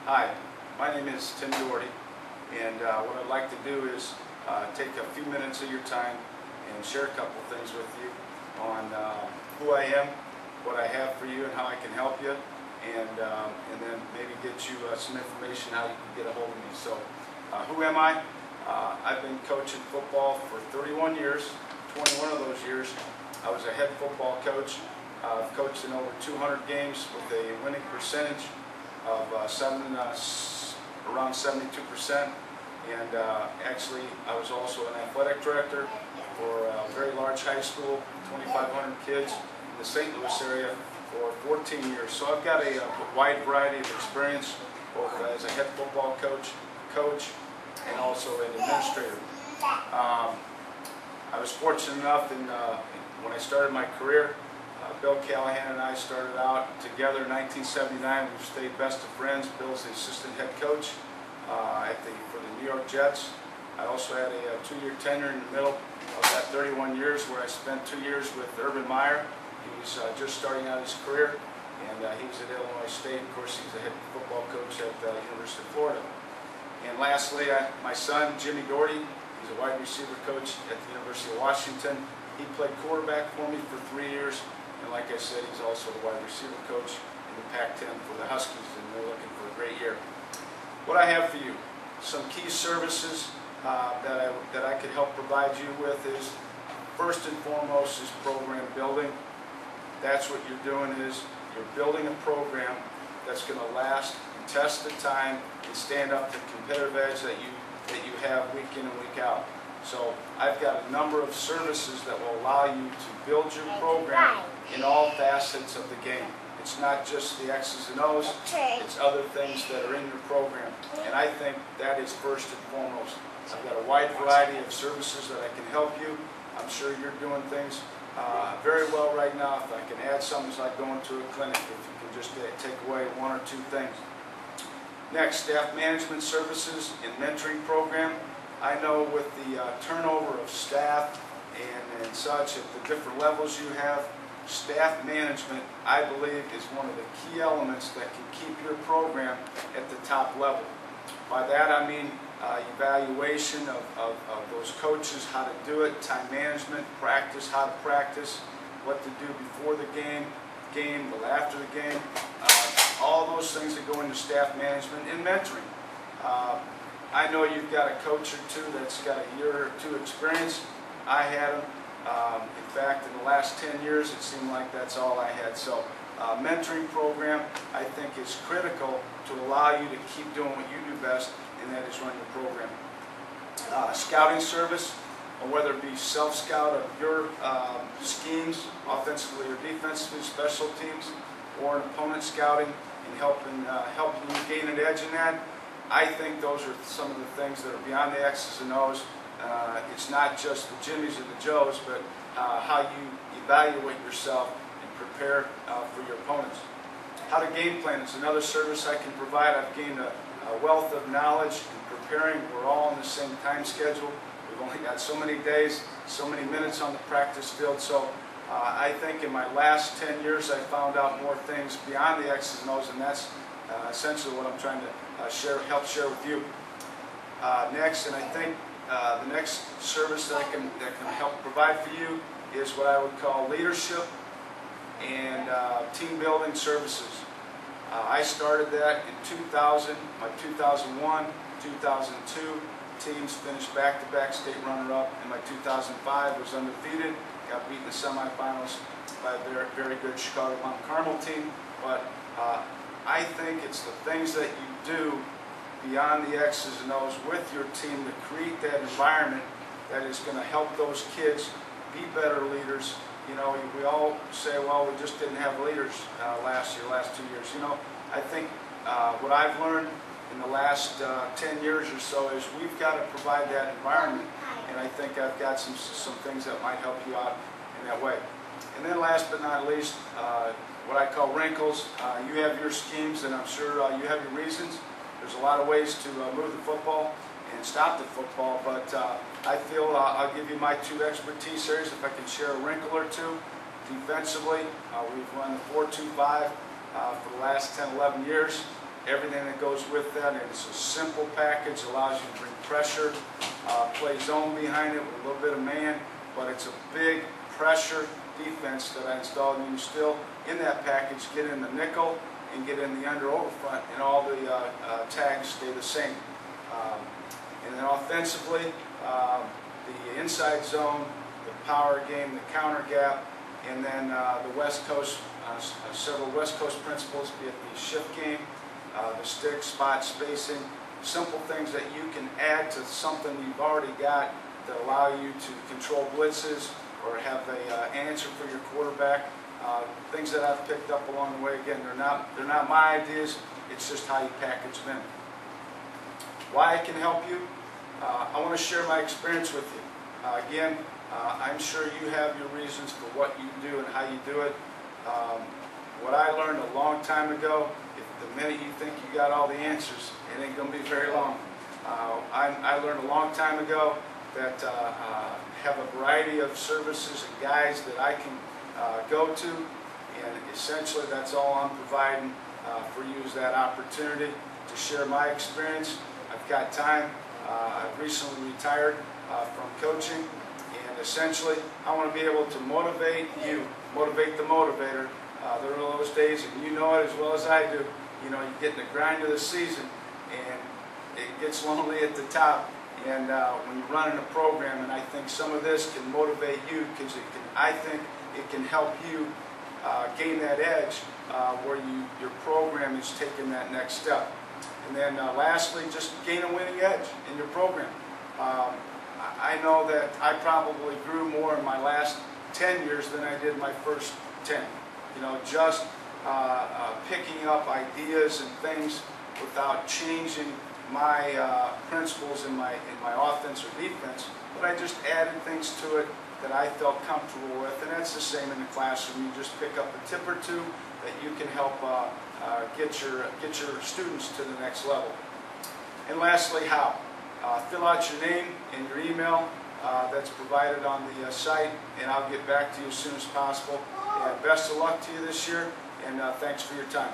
Hi, my name is Tim Doherty, and what I'd like to do is take a few minutes of your time and share a couple things with you on who I am, what I have for you, and how I can help you, and then maybe get you some information how you can get a hold of me. So, who am I? I've been coaching football for 31 years. 21 of those years I was a head football coach. I've coached in over 200 games with a winning percentage of around 72%, and actually I was also an athletic director for a very large high school, 2,500 kids in the St. Louis area for 14 years. So I've got a wide variety of experience, both as a head football coach, and also an administrator. I was fortunate enough when I started my career, Bill Callahan and I started out together in 1979. We've stayed best of friends. Bill's the assistant head coach for the New York Jets. I also had a 2-year tenure in the middle of that 31 years where I spent 2 years with Urban Meyer. He was just starting out his career, and he was at Illinois State. Of course, he's the head football coach at the University of Florida. And lastly, my son, Jimmy Doherty, he's a wide receiver coach at the University of Washington. He played quarterback for me for 3 years. And like I said, he's also the wide receiver coach in the Pac-10 for the Huskies, and they're looking for a great year. What I have for you, some key services that I could help provide you with is, first and foremost, is program building. That's what you're doing, is you're building a program that's going to last and test the time and stand up to the competitive edge that you have week in and week out. So I've got a number of services that will allow you to build your program in all facets of the game. It's not just the X's and O's, it's other things that are in your program. And I think that is first and foremost. I've got a wide variety of services that I can help you. I'm sure you're doing things very well right now. If I can add something, it's like going to a clinic, if you can just take away 1 or 2 things. Next, staff management services and mentoring program. I know with the turnover of staff and such at the different levels you have, staff management, I believe, is one of the key elements that can keep your program at the top level. By that I mean evaluation of those coaches, how to do it, time management, practice, how to practice, what to do before the game, after the game, all those things that go into staff management and mentoring. I know you've got a coach or two that's got a year or 2 experience. I had them. In fact, in the last 10 years, it seemed like that's all I had. So, mentoring program, I think, is critical to allow you to keep doing what you do best, and that is run your program. Scouting service, whether it be self-scout of your schemes, offensively or defensively, special teams, or an opponent scouting and helping you gain an edge in that. I think those are some of the things that are beyond the X's and O's. It's not just the Jimmys and the Joes, but how you evaluate yourself and prepare for your opponents. How to game plan is another service I can provide. I've gained a wealth of knowledge in preparing. We're all on the same time schedule. We've only got so many days, so many minutes on the practice field. So I think in my last 10 years I found out more things beyond the X's and O's, and that's essentially what I'm trying to help share with you. Next, and I think the next service that can help provide for you is what I would call leadership and team building services. I started that in 2000. My 2001, 2002 teams finished back-to-back state runner-up, and my 2005 was undefeated. Got beat in the semifinals by a very, very good Chicago Mount Carmel team. But I think it's the things that you do beyond the X's and O's with your team to create that environment that is going to help those kids be better leaders. You know, we all say, well, we just didn't have leaders last 2 years. You know, I think what I've learned in the last 10 years or so is we've got to provide that environment, and I think I've got some things that might help you out in that way. And then last but not least, what I call wrinkles. You have your schemes, and I'm sure you have your reasons. There's a lot of ways to move the football and stop the football, but I feel I'll give you my 2 expertise areas if I can share a wrinkle or 2. Defensively, we've run the 4-2-5 for the last 10, 11 years. everything that goes with that. And it's a simple package, allows you to bring pressure, play zone behind it with a little bit of man, but it's a big pressure defense that I installed, and you still, in that package, get in the nickel and get in the under over front, and all the tags stay the same. And then offensively, the inside zone, the power game, the counter gap, and then the West Coast, several West Coast principles, be it the shift game, the stick, spot spacing, simple things that you can add to something you've already got that allow you to control blitzes or have an answer for your quarterback. Things that I've picked up along the way. Again, they're not my ideas. It's just how you package them in. Why I can help you? I want to share my experience with you. Again, I'm sure you have your reasons for what you do and how you do it. What I learned a long time ago, if the minute you think you got all the answers, it ain't going to be very long. I learned a long time ago that have a variety of services and guys that I can go to, and essentially that's all I'm providing for you is that opportunity to share my experience. I've got time. I've recently retired from coaching, and essentially I want to be able to motivate you, motivate the motivator. There are those days, and you know it as well as I do, you know, you get in the grind of the season and it gets lonely at the top. And when you're running a program, and I think some of this can motivate you, because I think it can help you gain that edge where your program is taking that next step. And then lastly, just gain a winning edge in your program. I know that I probably grew more in my last 10 years than I did my first 10. You know, just picking up ideas and things without changing my principles in my offense or defense, but I just added things to it that I felt comfortable with, and that's the same in the classroom. You just pick up a tip or two that you can help get your students to the next level. And lastly, how? Fill out your name and your email that's provided on the site, and I'll get back to you as soon as possible. And best of luck to you this year, and thanks for your time.